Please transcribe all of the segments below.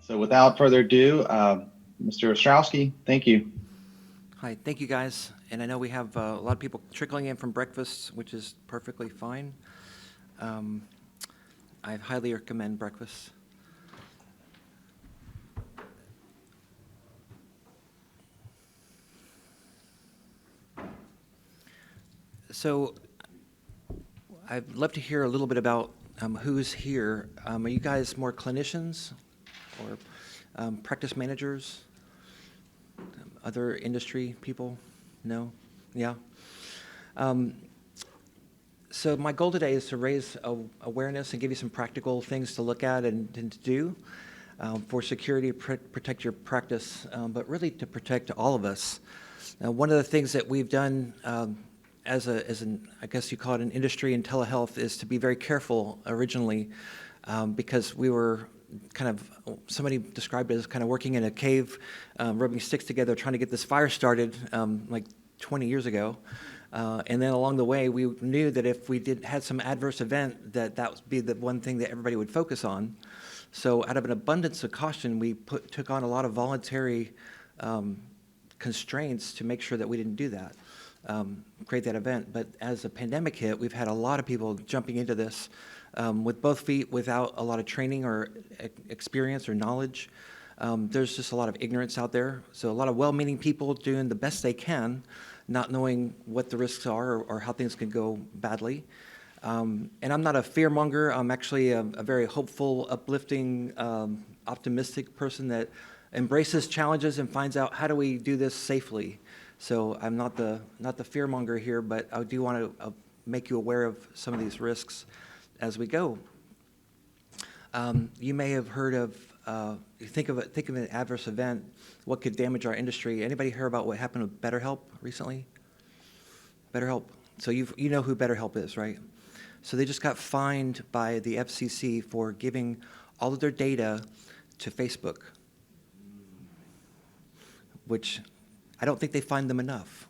So without further ado, Mr. Ostrowski, thank you. Hi, thank you guys. And I know we have a lot of people trickling in from breakfast, which is perfectly fine. Um, I highly recommend breakfast. So I'd love to hear a little bit about who's here. Are you guys more clinicians or practice managers? Other industry people? No? Yeah? Um, So my goal today is to raise awareness and give you some practical things to look at and to do for security, protect your practice, but really to protect all of us. Now, one of the things that we've done as an, I guess you call it an industry in telehealth, is to be very careful originally because we were kind of, somebody described it as kind of working in a cave, rubbing sticks together, trying to get this fire started like 20 years ago. And then along the way, we knew that if we had some adverse event, that would be the one thing that everybody would focus on. So out of an abundance of caution, we took on a lot of voluntary constraints to make sure that we didn't do that, create that event. But as the pandemic hit, we've had a lot of people jumping into this with both feet, without a lot of training or experience or knowledge. There's just a lot of ignorance out there. So a lot of well-meaning people doing the best they can, not knowing what the risks are or how things can go badly. And I'm not a fear-monger. I'm actually a very hopeful, uplifting, optimistic person that embraces challenges and finds out how do we do this safely. So I'm not the fear-monger here, but I do want to make you aware of some of these risks as we go. You may have heard of, think of an adverse event, what could damage our industry. Anybody hear about what happened with BetterHelp recently? BetterHelp. So you know who BetterHelp is, right? So they just got fined by the FCC for giving all of their data to Facebook, which I don't think they find them enough,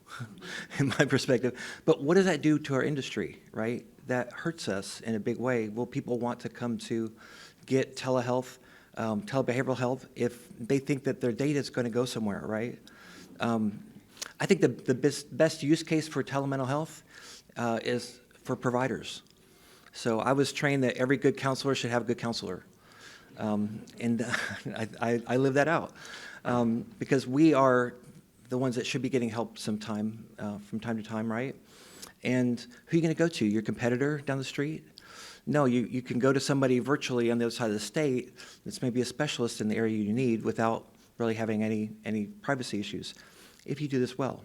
in my perspective. But what does that do to our industry, right? That hurts us in a big way. Will people want to come to get telehealth, telebehavioral health, if they think that their data is going to go somewhere, right? I think the best use case for telemental health is for providers. So I was trained that every good counselor should have a good counselor. And I live that out because we are the ones that should be getting help from time to time, right? And who are you going to go to? Your competitor down the street? No, you can go to somebody virtually on the other side of the state that's maybe a specialist in the area you need without really having any privacy issues, if you do this well.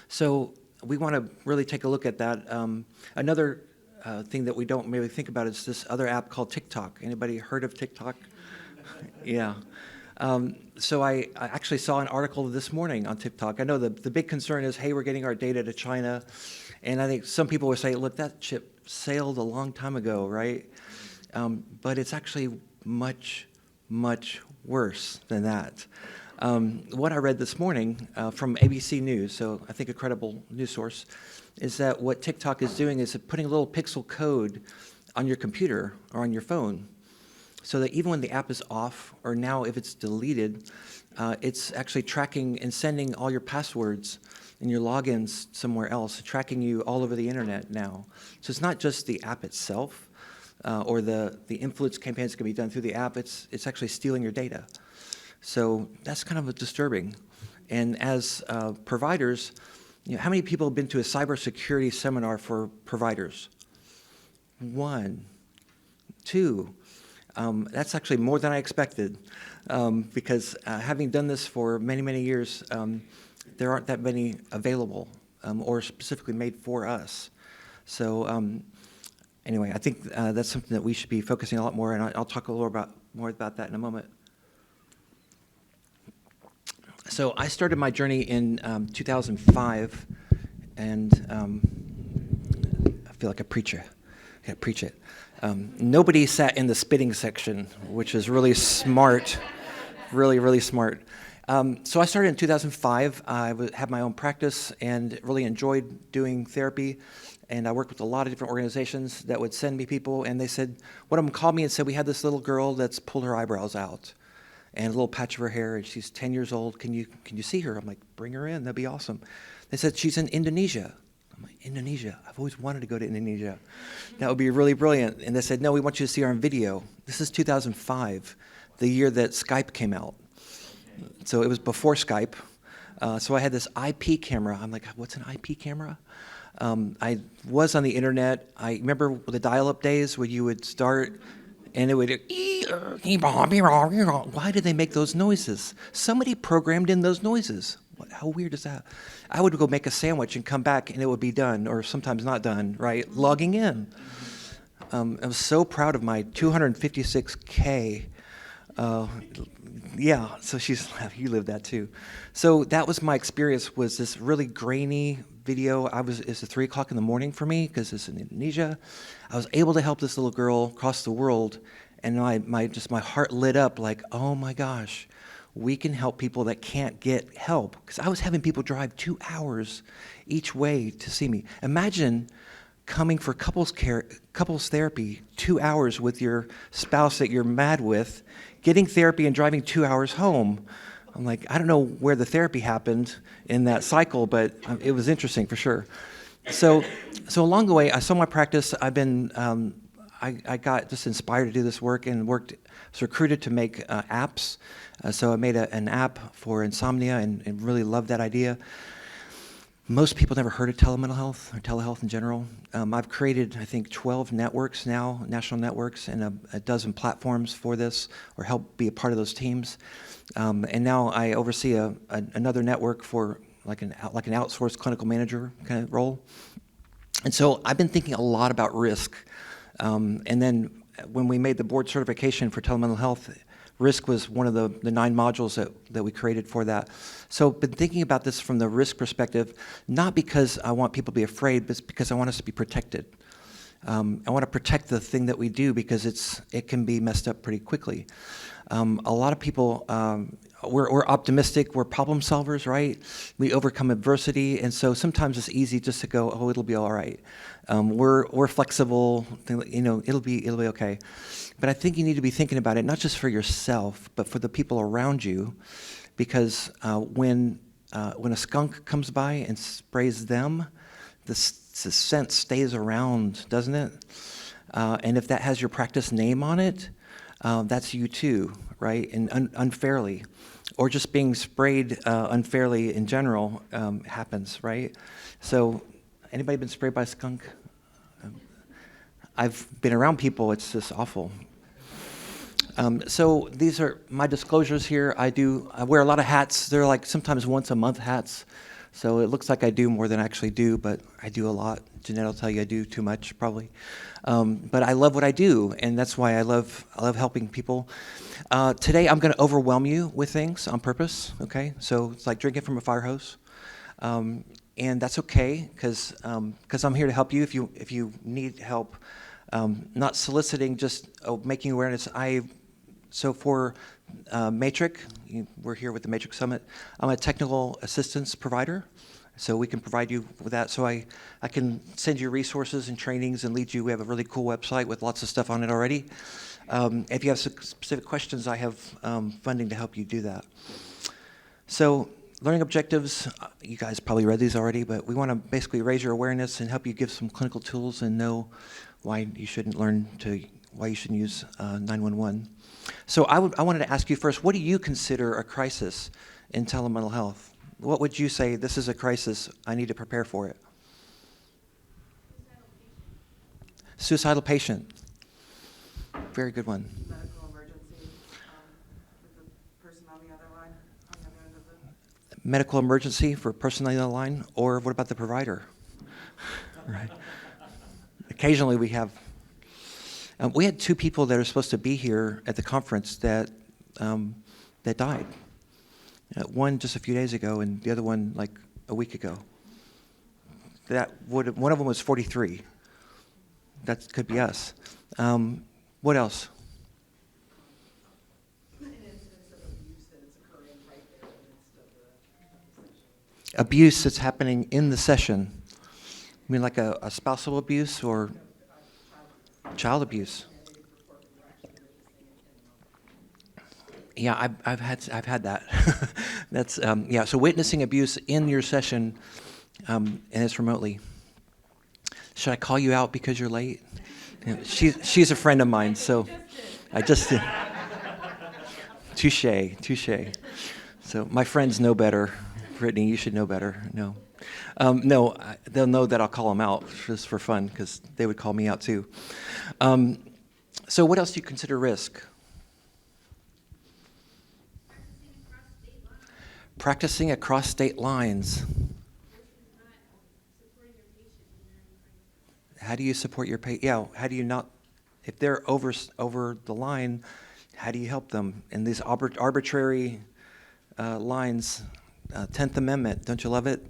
So we want to really take a look at that. Another thing that we don't really think about is this other app called TikTok. Anybody heard of TikTok? Yeah. So I actually saw an article this morning on TikTok. I know the big concern is, hey, we're getting our data to China. And I think some people would say, look, that ship sailed a long time ago, right? But it's actually much, much worse than that. What I read this morning from ABC News, so I think a credible news source, is that what TikTok is doing is putting a little pixel code on your computer or on your phone, so that even when the app is off, or now if it's deleted, it's actually tracking and sending all your passwords and your logins somewhere else, tracking you all over the internet now. So it's not just the app itself or the influence campaigns that can be done through the app, it's actually stealing your data. So that's kind of disturbing. And as providers, how many people have been to a cybersecurity seminar for providers? 1, 2. That's actually more than I expected because having done this for many, many years, there aren't that many available or specifically made for us. So anyway, I think that's something that we should be focusing a lot more, and I'll talk a little more about that in a moment. So I started my journey in 2005, and I feel like a preacher. I gotta preach it. Nobody sat in the spitting section, which is really smart, really, really smart. So I started in 2005. I had my own practice and really enjoyed doing therapy. and I worked with a lot of different organizations that would send me people, and they said, one of them called me and said, we had this little girl that's pulled her eyebrows out and a little patch of her hair, and she's 10 years old. Can you see her? I'm like, bring her in. That'd be awesome. They said, she's in Indonesia. I'm like, Indonesia? I've always wanted to go to Indonesia. That would be really brilliant. And they said, no, we want you to see her on video. This is 2005, the year that Skype came out. So it was before Skype. So I had this IP camera. I'm like, what's an IP camera? I was on the internet. I remember the dial-up days where you would start and it would, why did they make those noises? Somebody programmed in those noises. How weird is that? I would go make a sandwich and come back and it would be done, or sometimes not done, right? Logging in. I was so proud of my 256K. Yeah, so you lived that too. So that was my experience, was this really grainy video. It's at 3 o'clock in the morning for me because it's in Indonesia. I was able to help this little girl across the world, and my heart lit up like, oh my gosh, we can help people that can't get help. Because I was having people drive 2 hours each way to see me. Imagine coming for couples therapy 2 hours with your spouse that you're mad with, getting therapy and driving 2 hours home. I'm like, I don't know where the therapy happened in that cycle, but it was interesting for sure. So along the way, I saw my practice. I've been, I got just inspired to do this work and was recruited to make apps. So I made an app for insomnia and really loved that idea. Most people never heard of telemental health or telehealth in general. I've created, I think, 12 networks now, national networks, and a dozen platforms for this, or help be a part of those teams. And now I oversee another network for like an outsourced clinical manager kind of role. And so I've been thinking a lot about risk. And then when we made the board certification for telemental health, risk was one of the 9 modules that we created for that. So I've been thinking about this from the risk perspective, not because I want people to be afraid, but because I want us to be protected. I want to protect the thing that we do because it can be messed up pretty quickly. A lot of people, we're optimistic, we're problem solvers, right? We overcome adversity, and so sometimes it's easy just to go, oh, it'll be all right. We're flexible, it'll be okay. But I think you need to be thinking about it, not just for yourself, but for the people around you, because when a skunk comes by and sprays them, the scent stays around, doesn't it? And if that has your practice name on it, that's you too, right? And unfairly, or just being sprayed unfairly in general happens, right? So, anybody been sprayed by a skunk? I've been around people. It's just awful. So these are my disclosures here. I wear a lot of hats. They're like sometimes once a month hats. So it looks like I do more than I actually do, but I do a lot. Jeanette will tell you I do too much, probably. But I love what I do, and that's why I love helping people. Today I'm going to overwhelm you with things on purpose, okay? So it's like drinking from a fire hose. And that's okay, because I'm here to help you if you need help. Not soliciting, just making awareness. So for Matrix, we're here with the Matrix Summit. I'm a technical assistance provider, so we can provide you with that. So I can send you resources and trainings and lead you. We have a really cool website with lots of stuff on it already. If you have specific questions, I have funding to help you do that. So learning objectives, you guys probably read these already, but we want to basically raise your awareness and help you give some clinical tools and know why you shouldn't use 911. So I wanted to ask you first, what do you consider a crisis in telemental health? What would you say, this is a crisis, I need to prepare for it? Suicidal patient. Very good one. Medical emergency with the person on the other line, on the other end of the... Medical emergency for a person on the other line, or what about the provider? Right. Occasionally we have, we had 2 people that are supposed to be here at the conference that died. One just a few days ago, and the other one like a week ago. One of them was 43. That could be us. What else? An instance of abuse that is occurring right there in the midst of the session. Abuse that's happening in the session. You mean like a spousal abuse or child abuse? Yeah, I've had that. That's yeah. So witnessing abuse in your session, and it's remotely. Should I call you out because you're late? Yeah, she's a friend of mine, so I just did. Touche. So my friends know better. Brittany, you should know better. No, no, they'll know that I'll call them out just for fun because they would call me out too. So what else do you consider risk? Practicing across state lines. How do you support your patient? Yeah, how do you not, if they're over the line, how do you help them? And these arbitrary lines, 10th Amendment, don't you love it?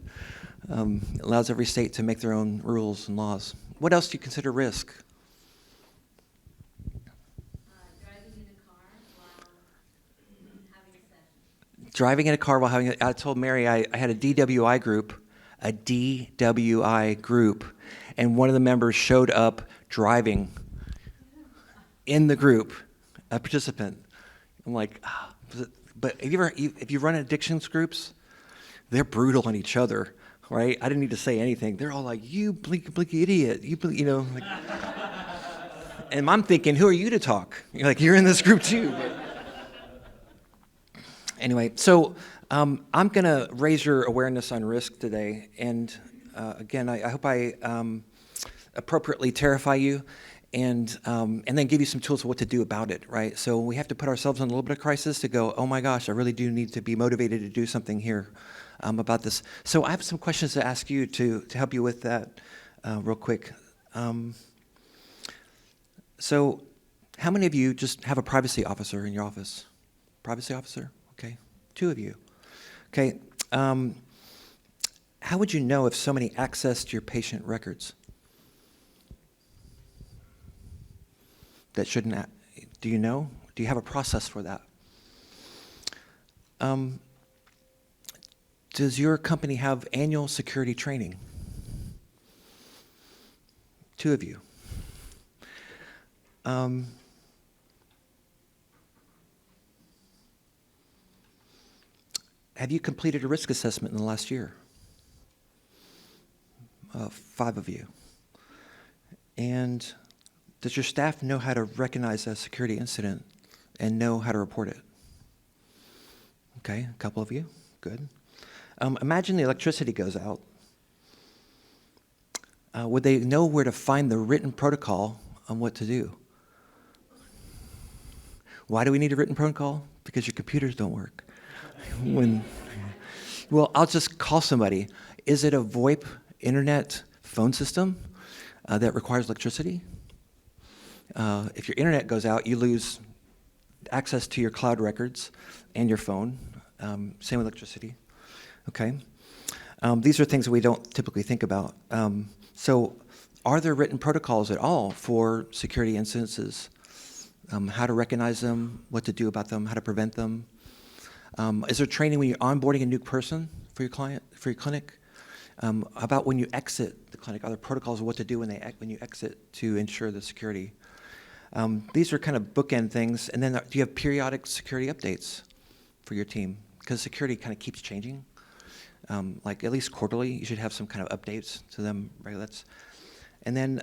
Allows every state to make their own rules and laws. What else do you consider risk? Driving in a car while having a, I told Mary I had a DWI group, and one of the members showed up driving in the group, a participant. I'm like, but if you run addictions groups, they're brutal on each other, right? I didn't need to say anything. They're all like, you blinky idiot, you know. Like, and I'm thinking, who are you to talk? You're like, you're in this group too. But anyway, so I'm going to raise your awareness on risk today. And again, I hope I appropriately terrify you and then give you some tools of what to do about it, right? So we have to put ourselves in a little bit of crisis to go, oh my gosh, I really do need to be motivated to do something here about this. So I have some questions to ask you to help you with that real quick. So how many of you just have a privacy officer in your office? Privacy officer? Okay, 2 of you. Okay, how would you know if somebody accessed your patient records? That shouldn't, do you know? Do you have a process for that? Does your company have annual security training? 2 of you. Have you completed a risk assessment in the last year? 5 of you. And does your staff know how to recognize a security incident and know how to report it? Okay, a couple of you. Good. Imagine the electricity goes out. Would they know where to find the written protocol on what to do? Why do we need a written protocol? Because your computers don't work. Well, I'll just call somebody. Is it a VoIP internet phone system that requires electricity? If your internet goes out, you lose access to your cloud records and your phone. Same with electricity. Okay. These are things that we don't typically think about. So are there written protocols at all for security incidences? How to recognize them, what to do about them, how to prevent them? Is there training when you're onboarding a new person for your client, for your clinic? About when you exit the clinic, are there protocols of what to do when you exit to ensure the security? These are kind of bookend things. And then do you have periodic security updates for your team? Because security kind of keeps changing. Like at least quarterly, you should have some kind of updates to them. Right? And then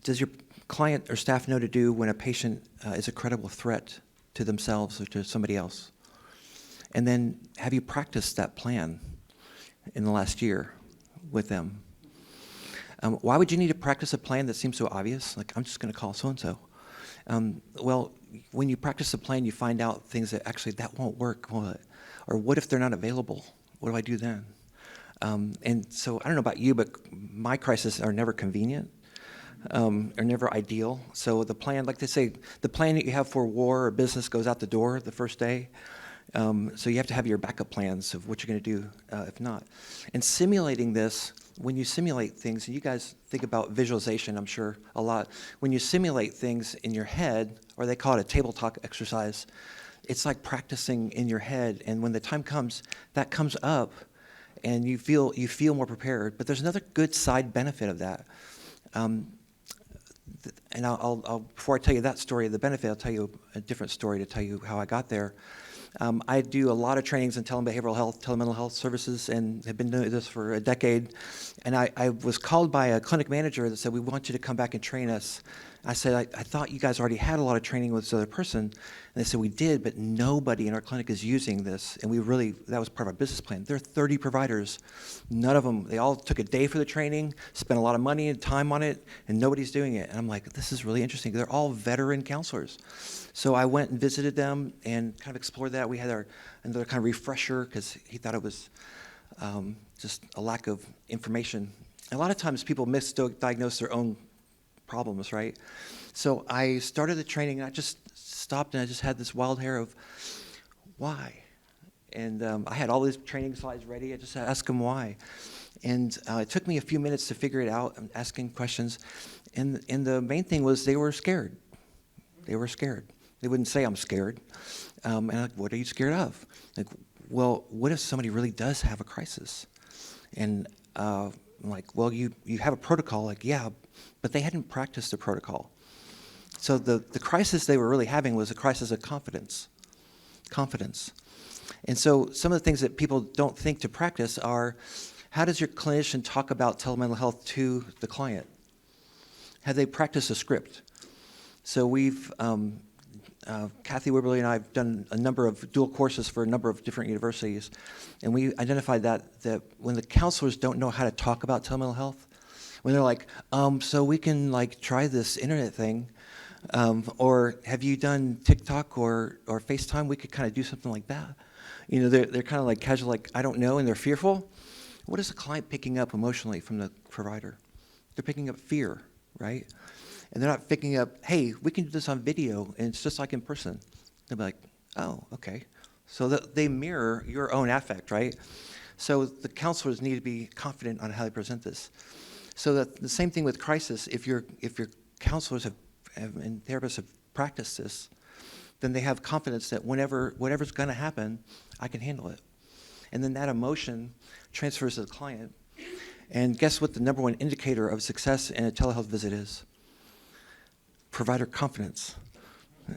does your client or staff know to do when a patient is a credible threat to themselves or to somebody else? And then have you practiced that plan in the last year with them? Why would you need to practice a plan that seems so obvious? Like, I'm just going to call so-and-so. Well, when you practice a plan, you find out things that actually that won't work. Or what if they're not available? What do I do then? And so I don't know about you, but my crises are never convenient. Are never ideal. So the plan, like they say, the plan that you have for war or business goes out the door the first day. So you have to have your backup plans of what you're going to do if not. And simulating this, when you simulate things, and you guys think about visualization, I'm sure, a lot. When you simulate things in your head, or they call it a table talk exercise, it's like practicing in your head. And when the time comes, that comes up, and you feel more prepared. But there's another good side benefit of that. And I'll before I tell you that story of the benefit, I'll tell you a different story to tell you how I got there. I do a lot of trainings in telebehavioral health, telemental health services, and have been doing this for a decade. And I was called by a clinic manager that said, "We want you to come back and train us." I said, I thought you guys already had a lot of training with this other person. And they said, "We did, but nobody in our clinic is using this." And that was part of our business plan. There are 30 providers. None of them, they all took a day for the training, spent a lot of money and time on it, and nobody's doing it. And I'm like, this is really interesting. They're all veteran counselors. So I went and visited them and kind of explored that. We had another kind of refresher because he thought it was just a lack of information. And a lot of times people misdiagnose their own problems, right? So I started the training, and I just stopped, and I just had this wild hair of why. And I had all these training slides ready. I just asked them why. And it took me a few minutes to figure it out. I'm asking questions. And the main thing was they were scared. They were scared. They wouldn't say, "I'm scared." And I'm like, "What are you scared of?" Like, "Well, what if somebody really does have a crisis?" And I'm like, "Well, you have a protocol." Like, "Yeah," but they hadn't practiced the protocol. So the crisis they were really having was a crisis of confidence. Confidence. And so some of the things that people don't think to practice are, how does your clinician talk about telemental health to the client? Have they practiced a script? So we've, Kathy Wibberley and I have done a number of dual courses for a number of different universities, and we identified that when the counselors don't know how to talk about telemental health, when they're like, "So we can like try this internet thing, or have you done TikTok or FaceTime? We could kind of do something like that." You know, they're kind of like casual, like, "I don't know," and they're fearful. What is the client picking up emotionally from the provider? They're picking up fear, right? And they're not picking up, "Hey, we can do this on video, and it's just like in person." They'll be like, "Oh, okay." So they mirror your own affect, right? So the counselors need to be confident on how they present this. So that the same thing with crisis. If your counselors and therapists have practiced this, then they have confidence that whatever's going to happen, I can handle it. And then that emotion transfers to the client. And guess what the number one indicator of success in a telehealth visit is? Provider confidence.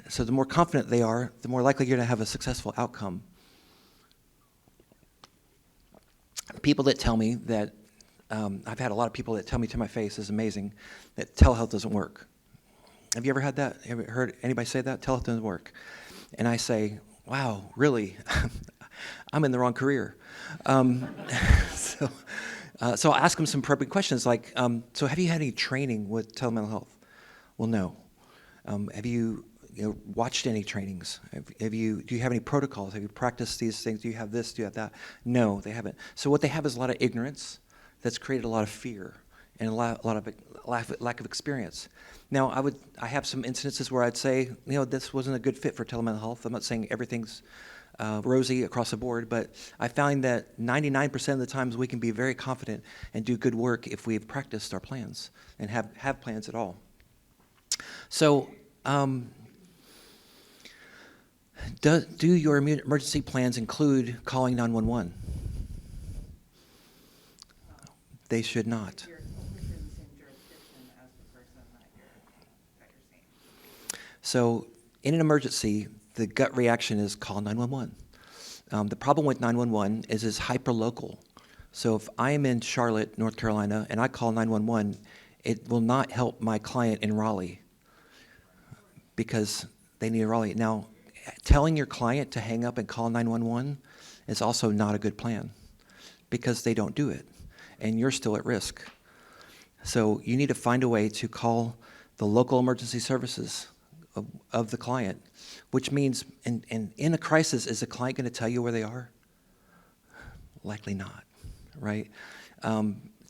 So the more confident they are, the more likely you're going to have a successful outcome. People that tell me that, I've had a lot of people that tell me to my face, is amazing, that telehealth doesn't work. Have you ever had that? Have you heard anybody say that? Telehealth doesn't work. And I say, "Wow, really? I'm in the wrong career." So I'll ask them some probing questions like, "So have you had any training with telemental health?" "Well, no." Have you watched any trainings? Do you have any protocols? Have you practiced these things? Do you have this? Do you have that? No, they haven't. So what they have is a lot of ignorance that's created a lot of fear and a lot of lack of experience. Now, I have some instances where I'd say, this wasn't a good fit for telemental health. I'm not saying everything's rosy across the board, but I find that 99% of the times we can be very confident and do good work if we've practiced our plans and have plans at all. So, do your emergency plans include calling 911? They should not. You're within the same jurisdiction as the person that you're seeing. So, in an emergency, the gut reaction is call 911. The problem with 911 is it's hyperlocal. So if I'm in Charlotte, North Carolina, and I call 911, it will not help my client in Raleigh because they need a Raleigh. Now, telling your client to hang up and call 911 is also not a good plan because they don't do it, and you're still at risk. So you need to find a way to call the local emergency services of the client, which means, and in a crisis, is the client going to tell you where they are? Likely not, right?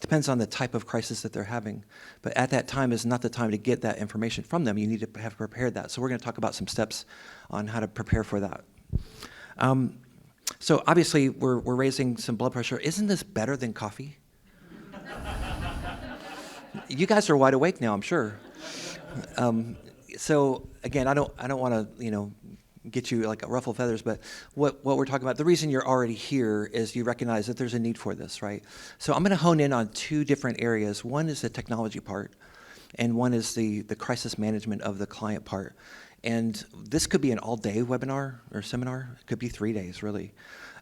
Depends on the type of crisis that they're having. But at that time is not the time to get that information from them. You need to have prepared that. So we're going to talk about some steps on how to prepare for that. So obviously, we're raising some blood pressure. Isn't this better than coffee? You guys are wide awake now, I'm sure. So again, I don't want to, get you like a ruffle feathers, but what we're talking about, the reason you're already here is you recognize that there's a need for this, right? So I'm going to hone in on two different areas. One is the technology part, and one is the crisis management of the client part. And this could be an all-day webinar or seminar. It could be 3 days, really.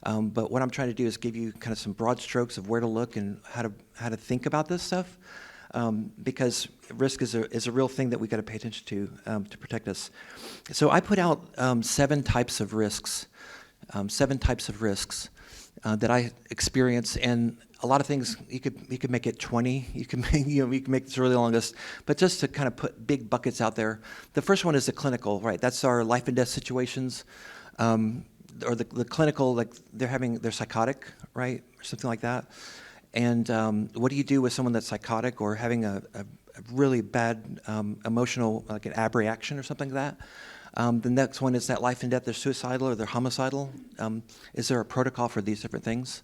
But what I'm trying to do is give you kind of some broad strokes of where to look and how to think about this stuff, because risk is a real thing that we got to pay attention to protect us. So I put out 7 types of risks, that I experience, and a lot of things you could make it 20. You can make this a really long list, but just to kind of put big buckets out there. The first one is the clinical, right? That's our life and death situations, or the clinical, like they're psychotic, right, or something like that. And what do you do with someone that's psychotic or having a really bad emotional, like an ab reaction or something like that? The next one is that life and death, they're suicidal or they're homicidal. Is there a protocol for these different things?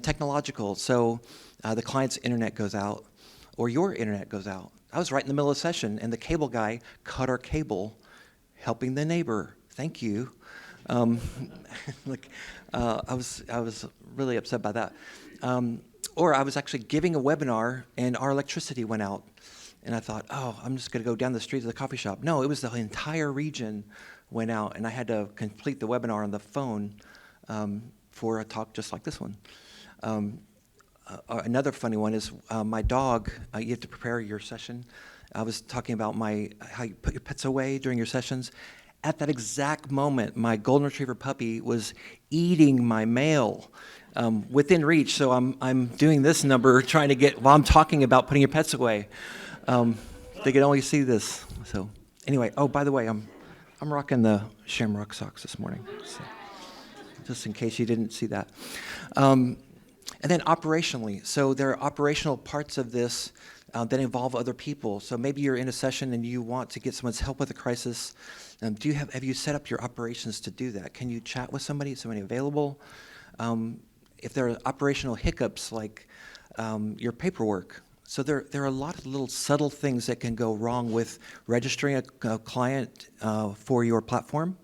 Technological, so the client's internet goes out or your internet goes out. I was right in the middle of session and the cable guy cut our cable, helping the neighbor. Thank you. I was really upset by that. Or I was actually giving a webinar and our electricity went out. And I thought, oh, I'm just going to go down the street to the coffee shop. No, it was the entire region went out, and I had to complete the webinar on the phone for a talk just like this one. Another funny one is my dog. You have to prepare your session. I was talking about how you put your pets away during your sessions. At that exact moment, my golden retriever puppy was eating my mail within reach. So I'm doing this number, trying to get while I'm talking about putting your pets away. They can only see this. So anyway, oh, by the way, I'm rocking the Shamrock socks this morning, so just in case you didn't see that. And then operationally, so there are operational parts of this that involve other people. So maybe you're in a session and you want to get someone's help with a crisis. Have you set up your operations to do that? Can you chat with somebody? Is somebody available? If there are operational hiccups like your paperwork, so there are a lot of little subtle things that can go wrong with registering a client for your platform.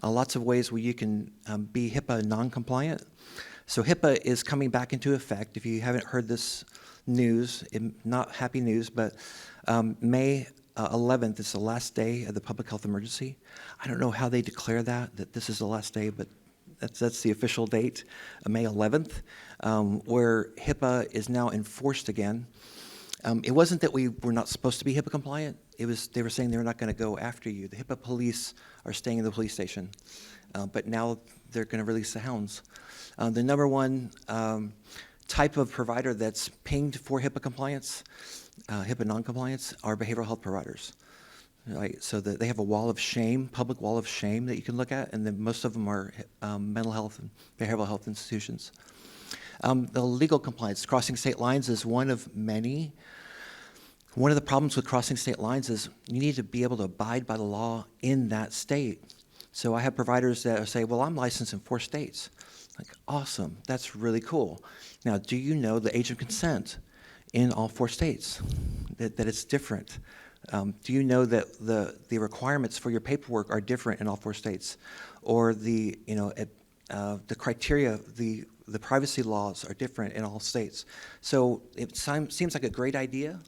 Lots of ways where you can be HIPAA non-compliant. So HIPAA is coming back into effect. If you haven't heard this news, not happy news, but May 11th is the last day of the public health emergency. I don't know how they declare that this is the last day, but that's the official date, May 11th, where HIPAA is now enforced again. It wasn't that we were not supposed to be HIPAA compliant. They were saying they were not going to go after you. The HIPAA police are staying in the police station, but now they're going to release the hounds. The number one type of provider that's pinged for HIPAA compliance, HIPAA non-compliance, are behavioral health providers. Right, so they have a wall of shame, public wall of shame that you can look at, and then most of them are mental health and behavioral health institutions. The legal compliance, crossing state lines is one of many. One of the problems with crossing state lines is you need to be able to abide by the law in that state. So I have providers that say, well, I'm licensed in 4 states. Like, awesome, that's really cool. Now, do you know the age of consent in all 4 states, that it's different? Do you know that the requirements for your paperwork are different in all 4 states, or the criteria, the privacy laws are different in all states? So it seems like a great idea,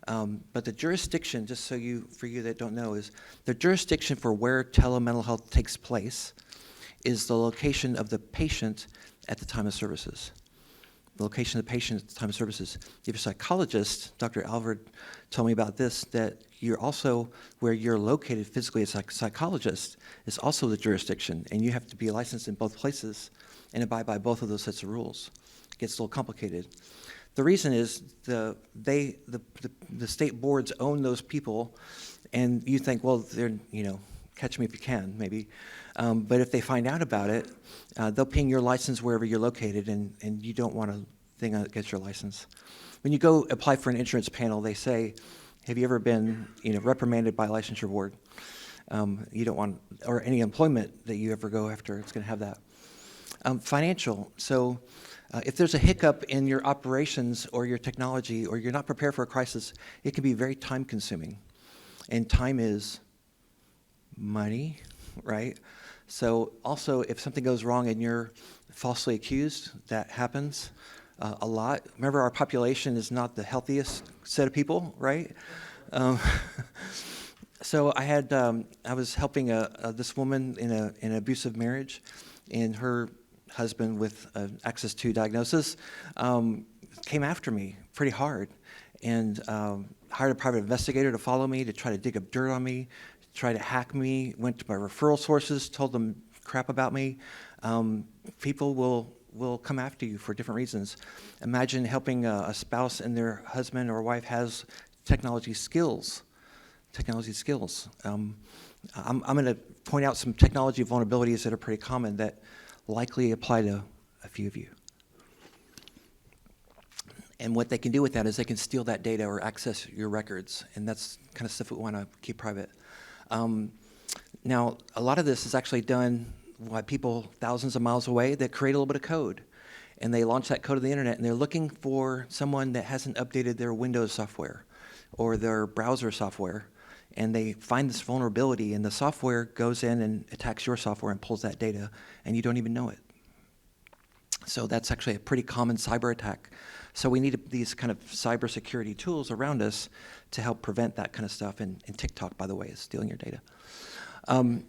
but the jurisdiction, just for you that don't know, is the jurisdiction for where telemental health takes place is the location of the patient at the time of services. The location of the patient at the time of services. If you're a psychologist, Dr. Alvord told me about this, that you're also, where you're located physically as a psychologist is also the jurisdiction, and you have to be licensed in both places and abide by both of those sets of rules. It gets a little complicated. The reason is the state boards own those people, and you think, well, they're, catch me if you can, maybe. But if they find out about it, they'll ping your license wherever you're located, and you don't want a thing against your license. When you go apply for an insurance panel, they say, have you ever been reprimanded by a licensure board? You don't want, or any employment that you ever go after, it's going to have that. Financial. So if there's a hiccup in your operations or your technology, or you're not prepared for a crisis, it can be very time consuming. And time is money. right? So also, if something goes wrong and you're falsely accused, that happens a lot. Remember, our population is not the healthiest set of people, right? Um, so I was helping this woman in an abusive marriage, and her husband with access to diagnosis came after me pretty hard, and hired a private investigator to follow me, to try to dig up dirt on me, try to hack me, went to my referral sources, told them crap about me. People will come after you for different reasons. Imagine helping a spouse and their husband or wife has technology skills. I'm going to point out some technology vulnerabilities that are pretty common that likely apply to a few of you. And what they can do with that is they can steal that data or access your records, and that's kind of stuff we want to keep private. Now, a lot of this is actually done by people thousands of miles away that create a little bit of code, and they launch that code to the internet, and they're looking for someone that hasn't updated their Windows software or their browser software, and they find this vulnerability, and the software goes in and attacks your software and pulls that data, and you don't even know it. So that's actually a pretty common cyber attack. So we need these kind of cybersecurity tools around us to help prevent that kind of stuff. And TikTok, by the way, is stealing your data. And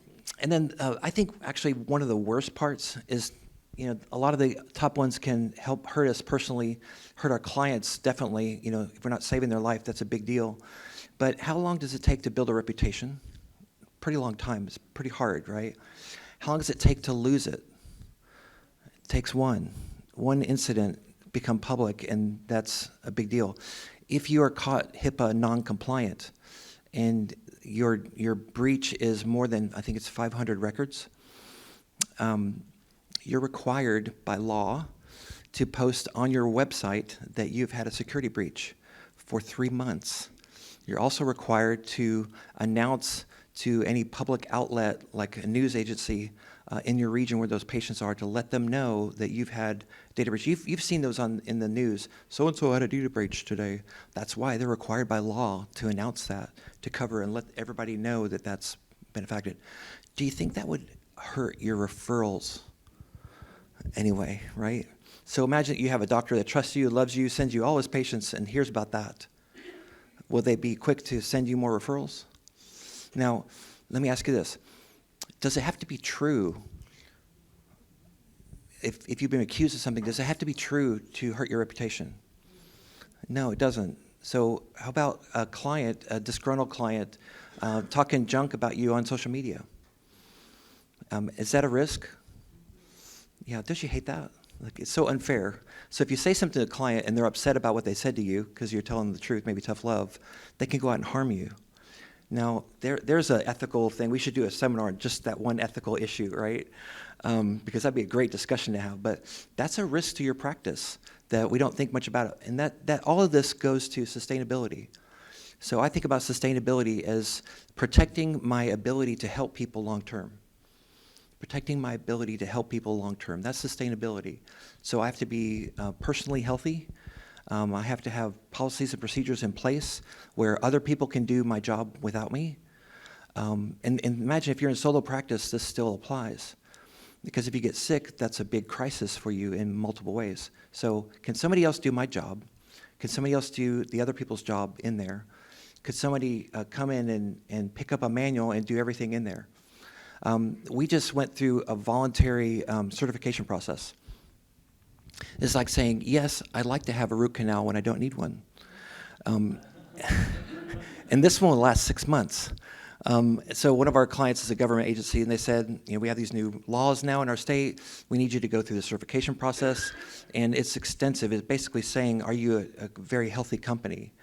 then I think actually one of the worst parts is, a lot of the top ones can help hurt us personally, hurt our clients definitely. If we're not saving their life, that's a big deal. But how long does it take to build a reputation? Pretty long time. It's pretty hard, right? How long does it take to lose it? It takes one incident become public, and that's a big deal. If you are caught HIPAA non-compliant and your breach is more than, I think it's 500 records, you're required by law to post on your website that you've had a security breach for 3 months. You're also required to announce to any public outlet, like a news agency in your region where those patients are, to let them know that you've had data breach. You've seen those in the news. So-and-so had a data breach today. That's why they're required by law to announce that, to cover and let everybody know that that's been affected. Do you think that would hurt your referrals anyway, right? So imagine you have a doctor that trusts you, loves you, sends you all his patients, and hears about that. Will they be quick to send you more referrals? Now, let me ask you this. Does it have to be true? If you've been accused of something, does it have to be true to hurt your reputation? No, it doesn't. So how about a disgruntled client, talking junk about you on social media? Is that a risk? Yeah, don't you hate that? Like, it's so unfair. So if you say something to a client and they're upset about what they said to you because you're telling them the truth, maybe tough love, they can go out and harm you. Now, there's an ethical thing. We should do a seminar on just that one ethical issue, right? Because that'd be a great discussion to have. But that's a risk to your practice that we don't think much about it. And that all of this goes to sustainability. So I think about sustainability as protecting my ability to help people long term. Protecting my ability to help people long term. That's sustainability. So I have to be personally healthy. I have to have policies and procedures in place where other people can do my job without me. And imagine if you're in solo practice, this still applies. Because if you get sick, that's a big crisis for you in multiple ways. So can somebody else do my job? Can somebody else do the other people's job in there? Could somebody come in and pick up a manual and do everything in there? We just went through a voluntary certification process. It's like saying, yes, I'd like to have a root canal when I don't need one. And this one will last 6 months. So one of our clients is a government agency, and they said, we have these new laws now in our state. We need you to go through the certification process. And it's extensive. It's basically saying, are you a very healthy company?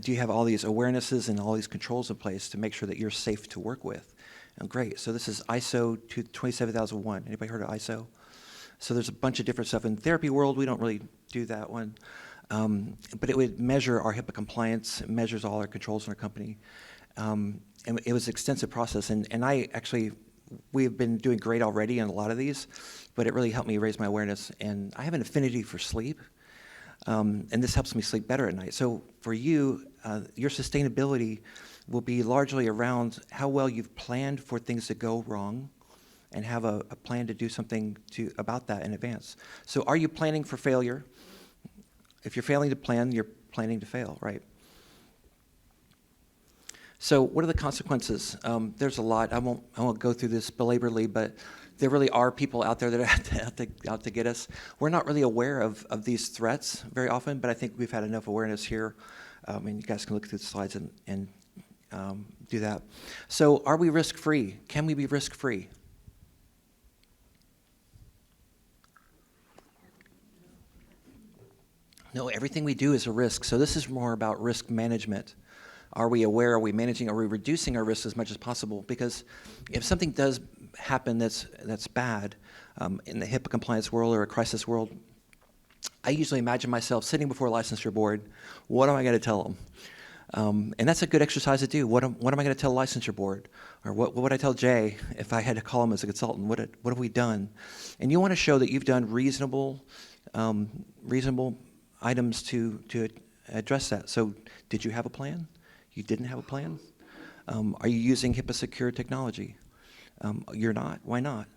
Do you have all these awarenesses and all these controls in place to make sure that you're safe to work with? And great. So this is ISO 27001. Anybody heard of ISO? So there's a bunch of different stuff. In therapy world, we don't really do that one. But it would measure our HIPAA compliance. It measures all our controls in our company. And it was an extensive process. And we've been doing great already in a lot of these, but it really helped me raise my awareness. And I have an affinity for sleep. And this helps me sleep better at night. So for you, your sustainability will be largely around how well you've planned for things to go wrong and have a plan to do something about that in advance. So are you planning for failure? If you're failing to plan, you're planning to fail, right? So what are the consequences? There's a lot. I won't go through this belaboredly, but there really are people out there that are out to get us. We're not really aware of these threats very often, but I think we've had enough awareness here. And you guys can look through the slides and do that. So are we risk-free? Can we be risk-free? No, everything we do is a risk. So this is more about risk management. Are we aware? Are we managing? Are we reducing our risks as much as possible? Because if something does happen that's bad in the HIPAA compliance world or a crisis world, I usually imagine myself sitting before a licensure board. What am I going to tell them? And that's a good exercise to do. What am I going to tell the licensure board? Or what would I tell Jay if I had to call him as a consultant? What have we done? And you want to show that you've done reasonable items to address that. So did you have a plan? You didn't have a plan? Are you using HIPAA secure technology? You're not. Why not?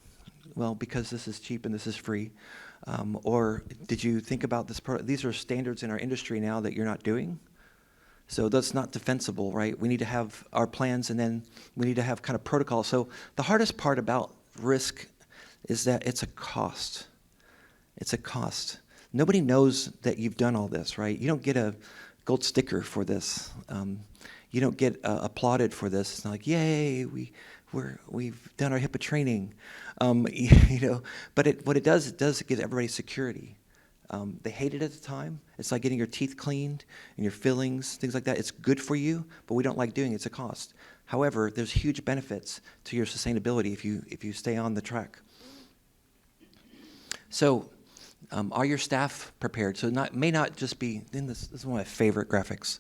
Well, because this is cheap and this is free. Or did you think about this? These are standards in our industry now that you're not doing. So that's not defensible, right? We need to have our plans, and then we need to have kind of protocol. So the hardest part about risk is that it's a cost. It's a cost. Nobody knows that you've done all this, right? You don't get a gold sticker for this. You don't get applauded for this. It's not like, yay, we've done our HIPAA training. But what it does give everybody security. They hate it at the time. It's like getting your teeth cleaned and your fillings, things like that. It's good for you, but we don't like doing it. It's a cost. However, there's huge benefits to your sustainability if you stay on the track. So, are your staff prepared? So may not just be, this is one of my favorite graphics.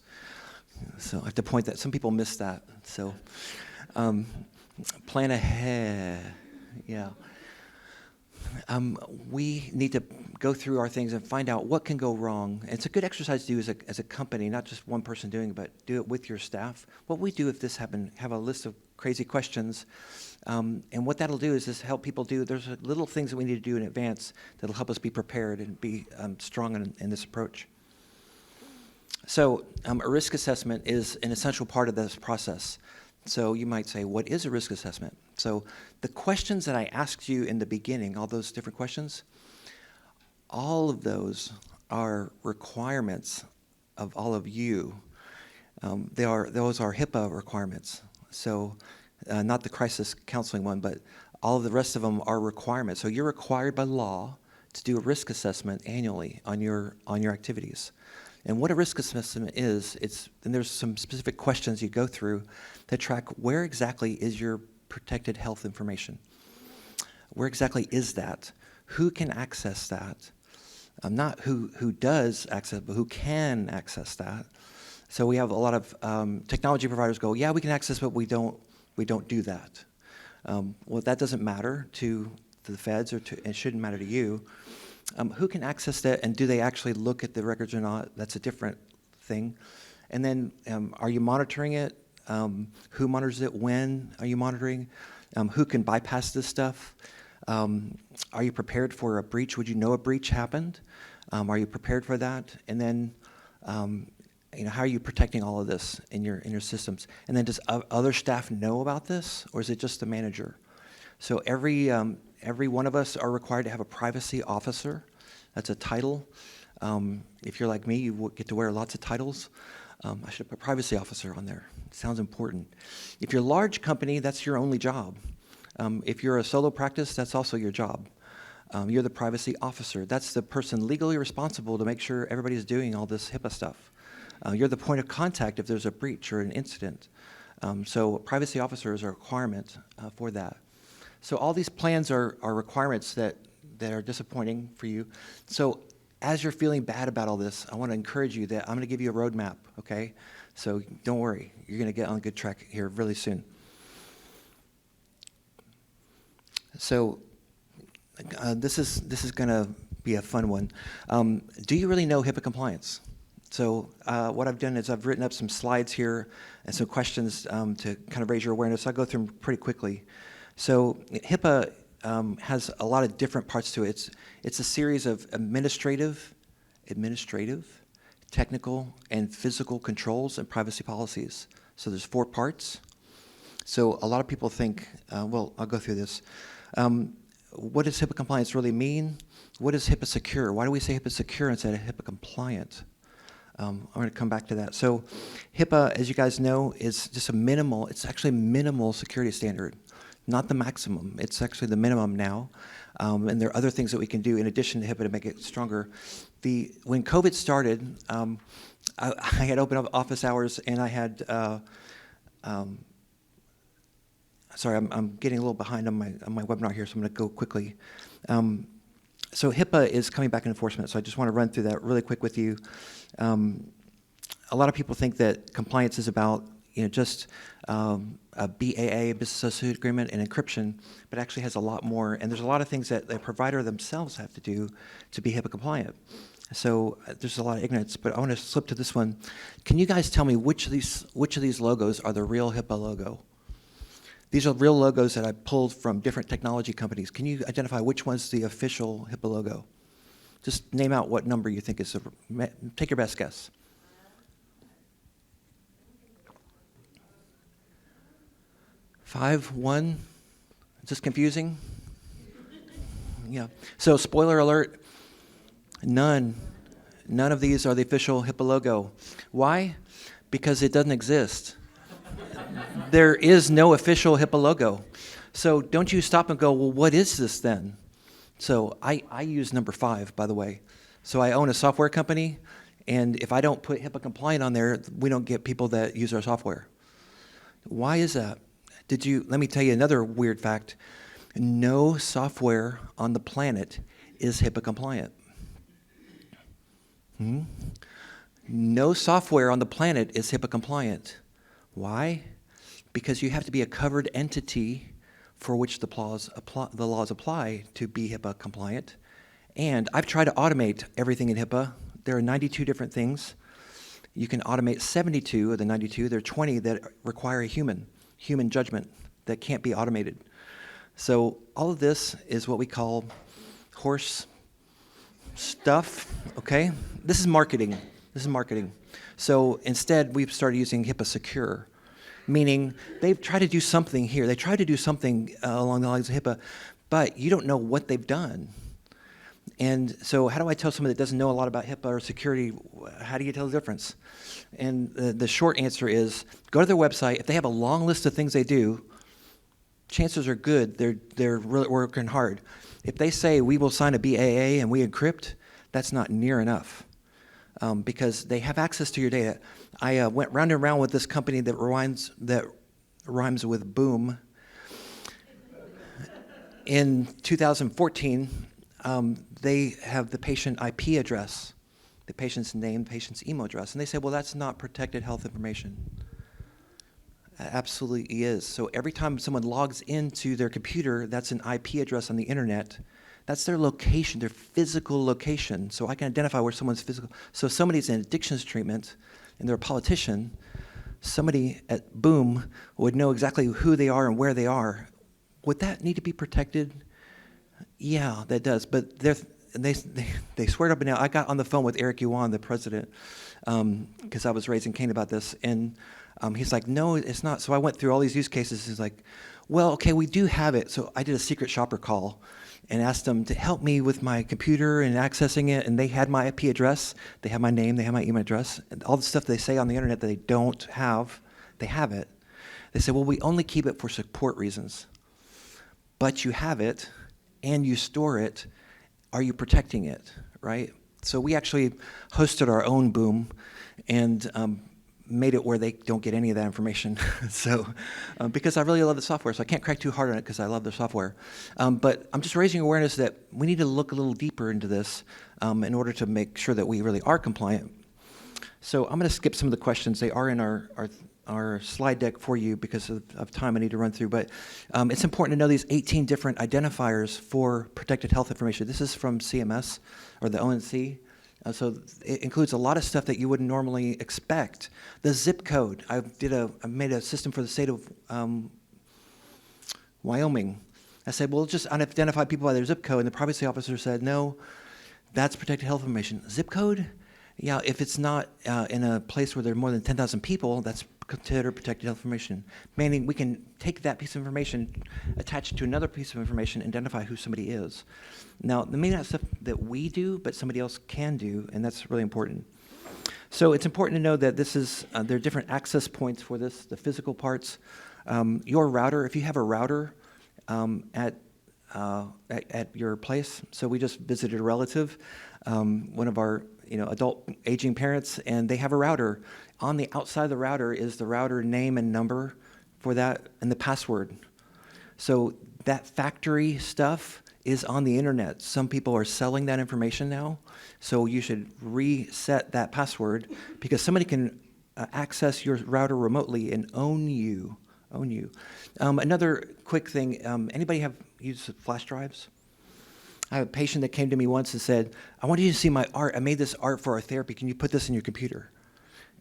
So I have to point that, some people miss that. So plan ahead, yeah. We need to go through our things and find out what can go wrong. And it's a good exercise to do as a company, not just one person doing it, but do it with your staff. What we do if this happened, have a list of crazy questions. And what that'll do is just help people there's little things that we need to do in advance that'll help us be prepared and be strong in this approach. So a risk assessment is an essential part of this process. So you might say, what is a risk assessment? So the questions that I asked you in the beginning, all those different questions, all of those are requirements of all of you. Those are HIPAA requirements. So not the crisis counseling one, but all of the rest of them are requirements. So you're required by law to do a risk assessment annually on your activities. And what a risk assessment is, and there's some specific questions you go through that track where exactly is your protected health information. Where exactly is that? Who can access that? Not who does access, but who can access that. So we have a lot of technology providers go, yeah, we can access, but we don't do that. Well, that doesn't matter to the feds, it shouldn't matter to you. Who can access that, and do they actually look at the records or not? That's a different thing. And then, are you monitoring it? Who monitors it? When are you monitoring? Who can bypass this stuff? Are you prepared for a breach? Would you know a breach happened? Are you prepared for that? And then, how are you protecting all of this in your systems? And then, does other staff know about this, or is it just the manager? So every one of us are required to have a privacy officer. That's a title. If you're like me, you get to wear lots of titles. I should put privacy officer on there. It sounds important. If you're a large company, that's your only job. If you're a solo practice, that's also your job. You're the privacy officer. That's the person legally responsible to make sure everybody's doing all this HIPAA stuff. You're the point of contact if there's a breach or an incident. So privacy officer is a requirement for that. So all these plans are requirements that are disappointing for you. So as you're feeling bad about all this, I want to encourage you that I'm going to give you a roadmap, okay? So don't worry. You're going to get on a good track here really soon. So this is going to be a fun one. Do you really know HIPAA compliance? So what I've done is I've written up some slides here and some questions to kind of raise your awareness. I'll go through them pretty quickly. So HIPAA has a lot of different parts to it. It's a series of administrative, technical, and physical controls and privacy policies. So there's 4 parts. So a lot of people think, well, I'll go through this. What does HIPAA compliance really mean? What is HIPAA secure? Why do we say HIPAA secure instead of HIPAA compliant? I'm going to come back to that. So HIPAA, as you guys know, is just it's actually minimal security standard, not the maximum. It's actually the minimum now. And there are other things that we can do in addition to HIPAA to make it stronger. When COVID started, I had open up office hours and I had, sorry, I'm getting a little behind on my webinar here, so I'm going to go quickly. So HIPAA is coming back in enforcement, so I just want to run through that really quick with you. A lot of people think that compliance is about just a BAA, Business Associate Agreement, and encryption, but actually has a lot more, and there's a lot of things that the provider themselves have to do to be HIPAA compliant. So there's a lot of ignorance, but I want to slip to this one. Can you guys tell me which of these logos are the real HIPAA logo? These are real logos that I pulled from different technology companies. Can you identify which one's the official HIPAA logo? Just name out what number you think is, take your best guess. 5, 1, is this confusing? Yeah, so spoiler alert, none of these are the official HIPAA logo. Why? Because it doesn't exist. There is no official HIPAA logo. So don't you stop and go, well, what is this then? So I use number 5, by the way. So I own a software company, and if I don't put HIPAA compliant on there, we don't get people that use our software. Why is that? Let me tell you another weird fact. No software on the planet is HIPAA compliant. No software on the planet is HIPAA compliant. Why? Because you have to be a covered entity for which the laws apply to be HIPAA compliant. And I've tried to automate everything in HIPAA. There are 92 different things. You can automate 72 of the 92. There are 20 that require a human judgment that can't be automated. So all of this is what we call horse stuff, okay? This is marketing. So instead, we've started using HIPAA Secure, meaning they've tried to do something here. They tried to do something along the lines of HIPAA, but you don't know what they've done. And so how do I tell somebody that doesn't know a lot about HIPAA or security, how do you tell the difference? And the short answer is, go to their website. If they have a long list of things they do, chances are good they're really working hard. If they say, we will sign a BAA and we encrypt, that's not near enough. Because they have access to your data. I went round and round with this company that rhymes with boom. In 2014, they have the patient IP address, the patient's name, the patient's email address, and they say, well, that's not protected health information. It absolutely is. So every time someone logs into their computer, that's an IP address on the internet. That's their location, their physical location. So I can identify where someone's physical. So if somebody's in addictions treatment and they're a politician, somebody at Boom would know exactly who they are and where they are. Would that need to be protected? Yeah, that does. But they swear it up and down. I got on the phone with Eric Yuan, the president, because I was raising Cain about this. And he's like, no, it's not. So I went through all these use cases. He's like, well, okay, we do have it. So I did a secret shopper call and asked them to help me with my computer and accessing it, and they had my IP address, they have my name, they have my email address, and all the stuff they say on the internet that they don't have, they have it. They say, well, we only keep it for support reasons, but you have it, and you store it, are you protecting it, right? So we actually hosted our own Boom, and made it where they don't get any of that information. So, because I really love the software, so I can't crack too hard on it because I love the software. But I'm just raising awareness that we need to look a little deeper into this in order to make sure that we really are compliant. So I'm going to skip some of the questions. They are in our slide deck for you because of time I need to run through. But it's important to know these 18 different identifiers for protected health information. This is from CMS, or the ONC. So it includes a lot of stuff that you wouldn't normally expect. The zip code. I made a system for the state of Wyoming. I said, well, just identify people by their zip code, and the privacy officer said, no, that's protected health information. Zip code? Yeah, if it's not in a place where there are more than 10,000 people, that's considered protected health information. Meaning we can take that piece of information, attach it to another piece of information, identify who somebody is. Now, maybe not stuff that we do, but somebody else can do, and that's really important. So it's important to know that this is, there are different access points for this, the physical parts. Your router, if you have a router at your place, so we just visited a relative, one of our adult aging parents, and they have a router. On the outside of the router is the router name and number for that and the password. So that factory stuff is on the internet. Some people are selling that information now, so you should reset that password because somebody can access your router remotely and own you. Another quick thing, anybody have used flash drives? I have a patient that came to me once and said, I want you to see my art. I made this art for our therapy. Can you put this in your computer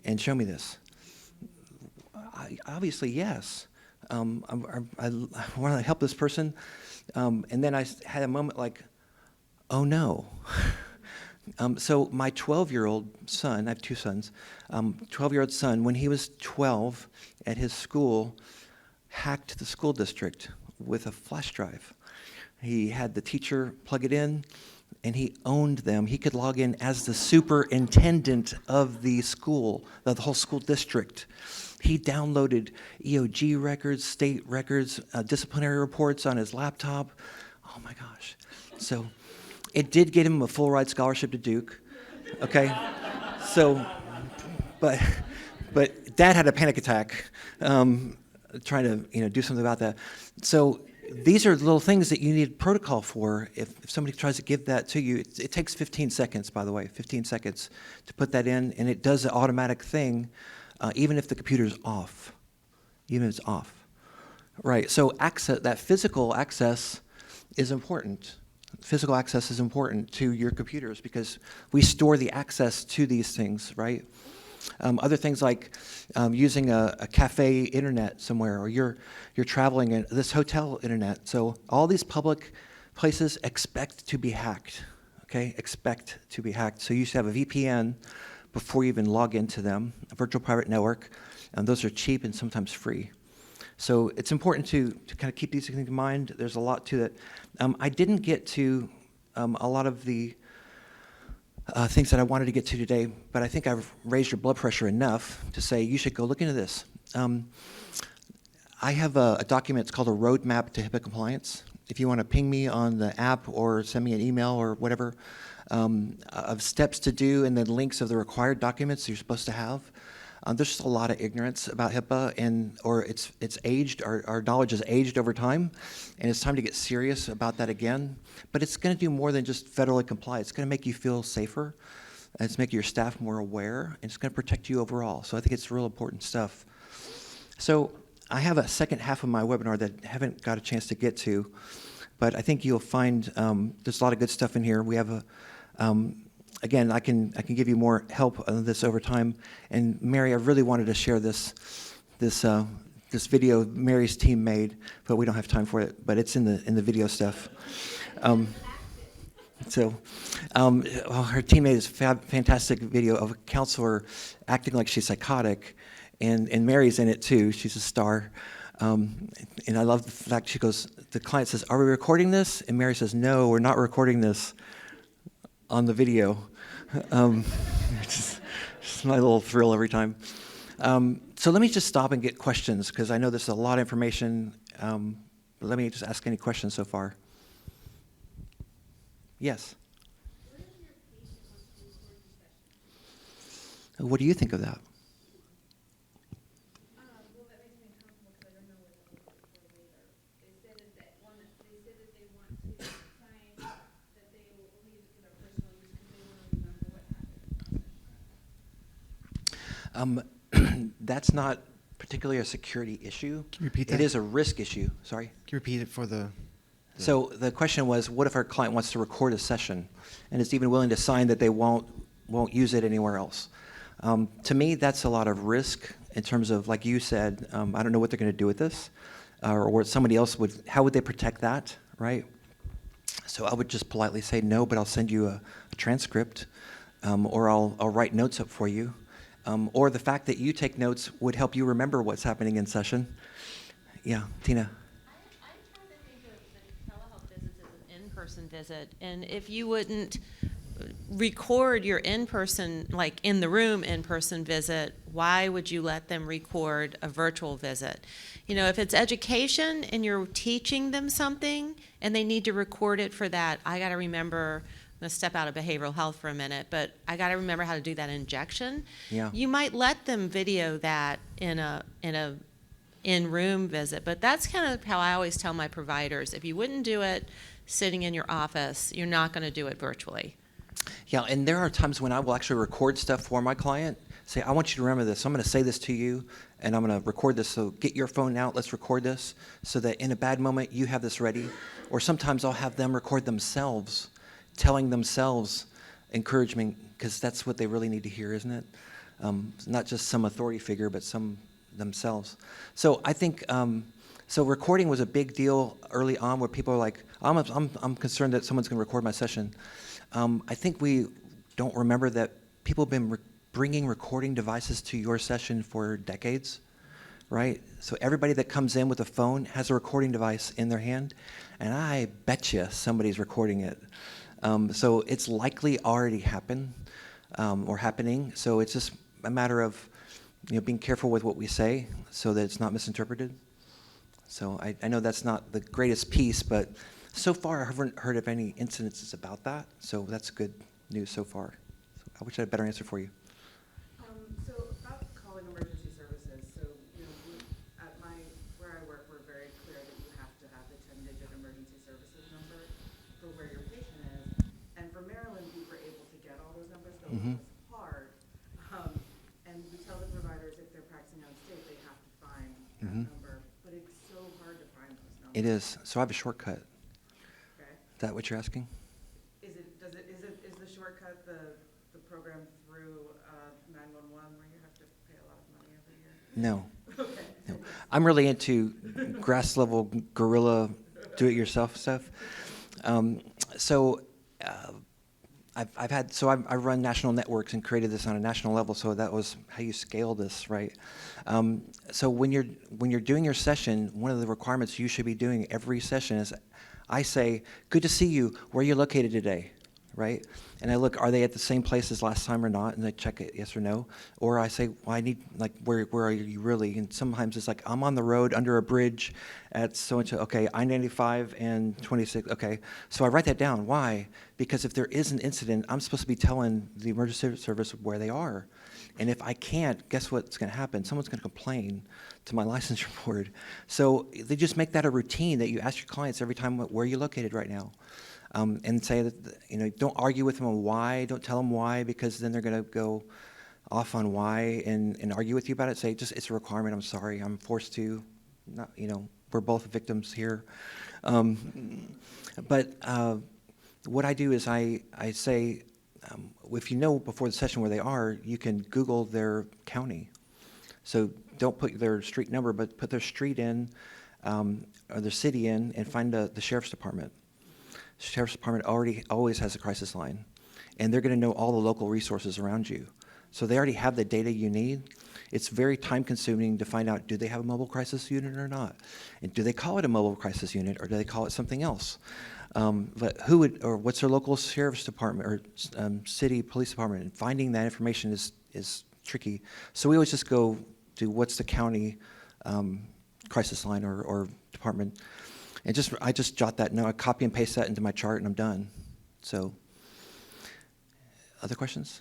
and show me this? Obviously, yes. I want to help this person. And then I had a moment like, oh no. So my 12-year-old son, I have two sons, 12-year-old son, when he was 12 at his school, hacked the school district with a flash drive. He had the teacher plug it in, and he owned them. He could log in as the superintendent of the school, of the whole school district. He downloaded EOG records, state records, disciplinary reports on his laptop. Oh my gosh. So it did get him a full ride scholarship to Duke, okay? So, but Dad had a panic attack trying to do something about that. So these are little things that you need protocol for. If somebody tries to give that to you, it takes 15 seconds, by the way, 15 seconds to put that in, and it does the automatic thing, even if the computer's off, even if it's off. Right, so access, that physical access is important. Physical access is important to your computers because we store the access to these things, right? Other things like using a cafe internet somewhere, or you're traveling in this hotel internet. So all these public places expect to be hacked, okay? Expect to be hacked. So you should have a VPN before you even log into them, a virtual private network, and those are cheap and sometimes free. So it's important to kind of keep these things in mind. There's a lot to it. I didn't get to a lot of the things that I wanted to get to today, but I think I've raised your blood pressure enough to say you should go look into this. I have a document, it's called a roadmap to HIPAA compliance. If you want to ping me on the app or send me an email or whatever, of steps to do and then links of the required documents you're supposed to have. There's just a lot of ignorance about HIPAA, or it's aged. Our knowledge has aged over time, and it's time to get serious about that again. But it's going to do more than just federally comply. It's going to make you feel safer. It's making your staff more aware, and it's going to protect you overall. So I think it's real important stuff. So I have a second half of my webinar that I haven't got a chance to get to, but I think you'll find there's a lot of good stuff in here. We have again, I can give you more help on this over time. And Mary, I really wanted to share this video Mary's team made, but we don't have time for it. But it's in the video stuff. Her team made this fantastic video of a counselor acting like she's psychotic, and Mary's in it too. She's a star. And I love the fact she goes, the client says, "Are we recording this?" And Mary says, "No, we're not recording this on the video." It's just my little thrill every time. So let me just stop and get questions, because I know there's a lot of information. But let me just ask any questions so far. Yes? What do you think of that? Well, that makes me uncomfortable because I don't know what they're looking for later. They said that they want to sign that they will only use it for their personal use because they want to remember what happened. That's not particularly a security issue. Can you repeat that? It is a risk issue. Sorry? Can you repeat it for the... So the question was, what if our client wants to record a session and is even willing to sign that they won't won't use it anywhere else. To me, that's a lot of risk in terms of, like you said, I don't know what they're going to do with this, or what somebody else would, how would they protect that, right? So I would just politely say no, but I'll send you a transcript, or I'll write notes up for you. Or the fact that you take notes would help you remember what's happening in session. Yeah, Tina. I'm trying to think of the telehealth visits as an in-person visit, and if you wouldn't record your in-person, like in the room in-person visit, why would you let them record a virtual visit? You know, if it's education and you're teaching them something and they need to record it for that, I got to remember, I'm going to step out of behavioral health for a minute, but I got to remember how to do that injection. Yeah. You might let them video that in a in-room visit, but that's kind of how I always tell my providers, if you wouldn't do it sitting in your office, you're not going to do it virtually. Yeah, and there are times when I will actually record stuff for my client. Say, I want you to remember this. I'm going to say this to you, and I'm going to record this. So get your phone out. Let's record this so that in a bad moment, you have this ready. Or sometimes I'll have them record themselves, telling themselves encouragement, because that's what they really need to hear, isn't it? Not just some authority figure, but some themselves. So I think, so recording was a big deal early on where people are like, I'm concerned that someone's going to record my session. I think we don't remember that people have been bringing recording devices to your session for decades, right? So everybody that comes in with a phone has a recording device in their hand, and I bet you somebody's recording it. So it's likely already happened or happening. So it's just a matter of being careful with what we say so that it's not misinterpreted. So I know that's not the greatest piece, but so far I haven't heard of any incidences about that. So that's good news so far. So I wish I had a better answer for you. So about calling emergency services, so, at where I work, we're very clear that you have to have the 10-digit emergency services number for where your patient is. And for Maryland, we were able to get all those numbers, though it was hard. And we tell the providers if they're practicing out of state, they have to find that number. But it's so hard to find those numbers. It is. So I have a shortcut. Okay. Is that what you're asking? Is the shortcut the program through 911 where you have to pay a lot of money every year? No. Okay. No. I'm really into grass level guerrilla do-it-yourself stuff. I run national networks and created this on a national level. So that was how you scale this, right? So when you're doing your session, one of the requirements you should be doing every session is, I say, good to see you. Where are you located today? Right? And I look, are they at the same place as last time or not? And I check it, yes or no. Or I say, well, I need, like, where are you really? And sometimes it's like, I'm on the road under a bridge at so-and-so. Okay, I-95 and 26. Okay, so I write that down. Why? Because if there is an incident, I'm supposed to be telling the emergency service where they are. And if I can't, guess what's going to happen? Someone's going to complain to my licensure board. So they just make that a routine that you ask your clients every time, where are you located right now? And say that, don't argue with them on why, don't tell them why, because then they're going to go off on why and argue with you about it. Say, just, it's a requirement, I'm sorry, I'm forced to, not, we're both victims here. But what I do is I say, if you know before the session where they are, you can Google their county. So don't put their street number, but put their street in, or their city in, and find the sheriff's department. Sheriff's Department always has a crisis line, and they're going to know all the local resources around you. So they already have the data you need. It's very time-consuming to find out, do they have a mobile crisis unit or not? And do they call it a mobile crisis unit, or do they call it something else? But what's their local sheriff's department or city police department? And finding that information is tricky. So we always just go to what's the county crisis line or department. And I just jot that note, I copy and paste that into my chart, and I'm done. So, other questions?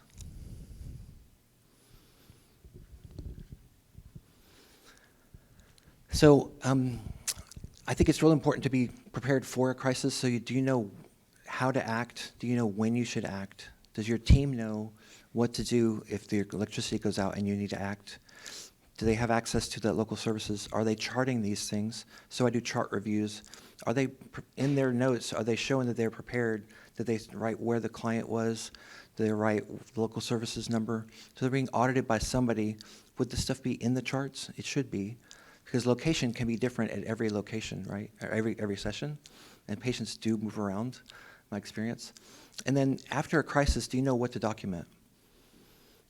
So, I think it's really important to be prepared for a crisis. So, do you know how to act? Do you know when you should act? Does your team know what to do if the electricity goes out and you need to act? Do they have access to the local services? Are they charting these things? So I do chart reviews. Are they, in their notes, are they showing that they're prepared? Did they write where the client was? the right local services number. So they're being audited by somebody. Would this stuff be in the charts? It should be, because location can be different at every location, right? Or every session, and patients do move around, my experience. And then after a crisis, do you know what to document?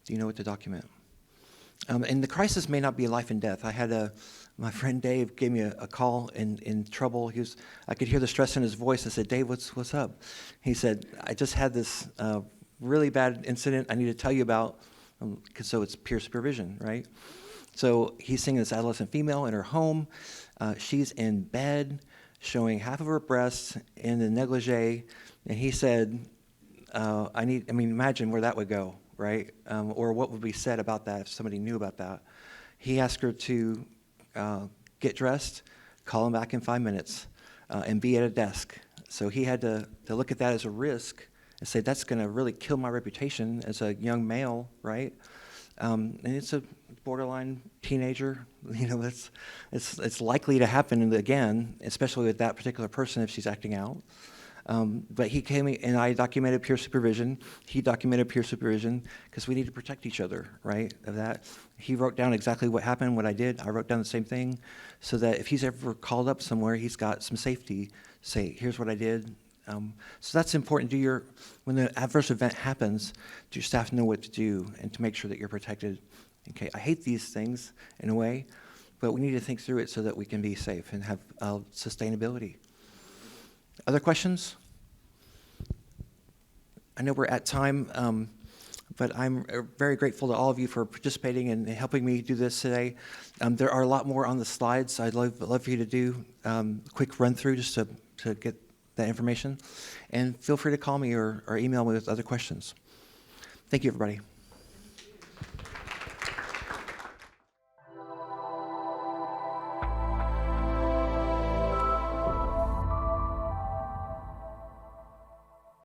Do you know what to document? And the crisis may not be life and death. I had my friend Dave gave me a call in trouble. I could hear the stress in his voice. I said, Dave, what's up? He said, I just had this really bad incident I need to tell you about, so it's peer supervision, right? So he's seeing this adolescent female in her home. She's in bed, showing half of her breasts in the negligee, and he said, imagine where that would go, right? Or what would be said about that if somebody knew about that. He asked her to get dressed, call him back in 5 minutes, and be at a desk. So he had to look at that as a risk and say, that's going to really kill my reputation as a young male, right? And it's a borderline teenager. It's likely to happen again, especially with that particular person if she's acting out. But he came and I documented peer supervision. He documented peer supervision because we need to protect each other, right? Of that. He wrote down exactly what happened, what I did. I wrote down the same thing so that if he's ever called up somewhere, he's got some safety. Say, here's what I did. So that's important. When the adverse event happens, do your staff know what to do and to make sure that you're protected? Okay, I hate these things in a way, but we need to think through it so that we can be safe and have sustainability. Other questions? I know we're at time, but I'm very grateful to all of you for participating and helping me do this today. There are a lot more on the slides. I'd love for you to do a quick run through just to get that information. And feel free to call me or email me with other questions. Thank you, everybody.